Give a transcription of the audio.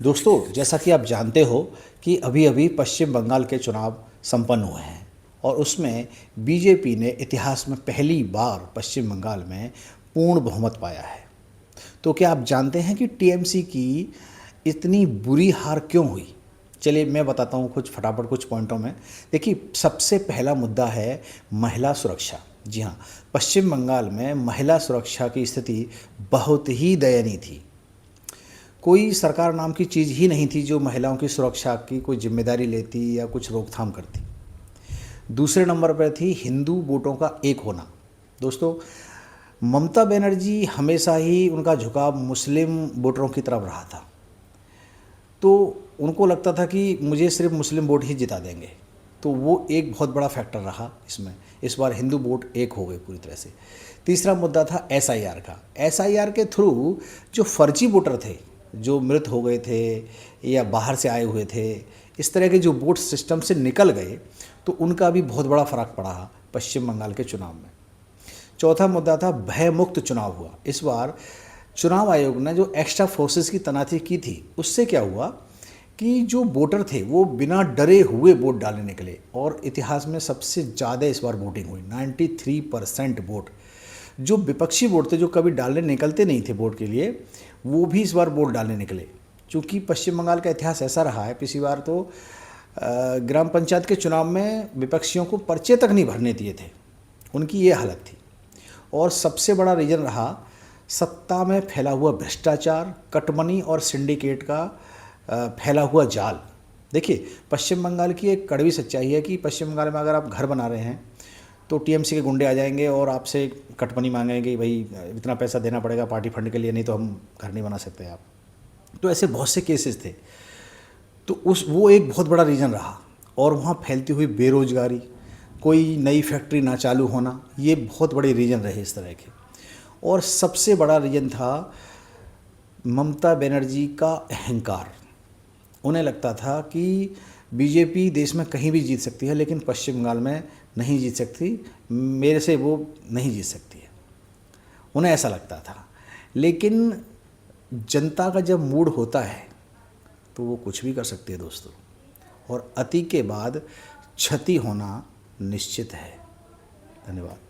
दोस्तों, जैसा कि आप जानते हो कि अभी-अभी पश्चिम बंगाल के चुनाव संपन्न हुए हैं और उसमें बीजेपी ने इतिहास में पहली बार पश्चिम बंगाल में पूर्ण बहुमत पाया है। तो क्या आप जानते हैं कि टीएमसी की इतनी बुरी हार क्यों हुई? चलिए मैं बताता हूँ कुछ फटाफट कुछ पॉइंटों में। देखिए, सबसे पहला मुद्दा है महिला सुरक्षा। जी हाँ, पश्चिम बंगाल में महिला सुरक्षा की स्थिति बहुत ही दयनीय थी। कोई सरकार नाम की चीज़ ही नहीं थी जो महिलाओं की सुरक्षा की कोई जिम्मेदारी लेती या कुछ रोकथाम करती। दूसरे नंबर पर थी हिंदू वोटों का एक होना। दोस्तों, ममता बनर्जी हमेशा ही उनका झुकाव मुस्लिम वोटरों की तरफ रहा था, तो उनको लगता था कि मुझे सिर्फ मुस्लिम वोट ही जिता देंगे, तो वो एक बहुत बड़ा फैक्टर रहा इसमें। इस बार हिंदू वोट एक हो गए पूरी तरह से। तीसरा मुद्दा था एसआईआर का। एसआईआर के थ्रू जो फर्जी वोटर थे, जो मृत हो गए थे या बाहर से आए हुए थे, इस तरह के जो वोट सिस्टम से निकल गए, तो उनका भी बहुत बड़ा फर्क पड़ा पश्चिम बंगाल के चुनाव में। चौथा मुद्दा था भयमुक्त चुनाव हुआ। इस बार चुनाव आयोग ने जो एक्स्ट्रा फोर्सेस की तैनाती की थी, उससे क्या हुआ कि जो वोटर थे वो बिना डरे हुए वोट डालने निकले और इतिहास में सबसे ज़्यादा इस बार वोटिंग हुई, 93% वोट। जो विपक्षी वोट थे, जो कभी डालने निकलते नहीं थे वोट के लिए, वो भी इस बार वोट डालने निकले। चूँकि पश्चिम बंगाल का इतिहास ऐसा रहा है, पिछली बार तो ग्राम पंचायत के चुनाव में विपक्षियों को पर्चे तक नहीं भरने दिए थे, उनकी ये हालत थी। और सबसे बड़ा रीजन रहा सत्ता में फैला हुआ भ्रष्टाचार, कटमनी और सिंडिकेट का फैला हुआ जाल। देखिए, पश्चिम बंगाल की एक कड़वी सच्चाई है कि पश्चिम बंगाल में अगर आप घर बना रहे हैं तो टीएमसी के गुंडे आ जाएंगे और आपसे कटमनी मांगेंगे कि भाई इतना पैसा देना पड़ेगा पार्टी फंड के लिए, नहीं तो हम घर नहीं बना सकते आप। तो ऐसे बहुत से केसेस थे। तो उस वो एक बहुत बड़ा रीज़न रहा। और वहाँ फैलती हुई बेरोजगारी, कोई नई फैक्ट्री ना चालू होना, ये बहुत बड़े रीज़न रहे इस तरह के। और सबसे बड़ा रीज़न था ममता बनर्जी का अहंकार। उन्हें लगता था कि बीजेपी देश में कहीं भी जीत सकती है, लेकिन पश्चिम बंगाल में नहीं जीत सकती, मेरे से वो नहीं जीत सकती है, उन्हें ऐसा लगता था। लेकिन जनता का जब मूड होता है तो वो कुछ भी कर सकती है दोस्तों, और अति के बाद क्षति होना निश्चित है। धन्यवाद।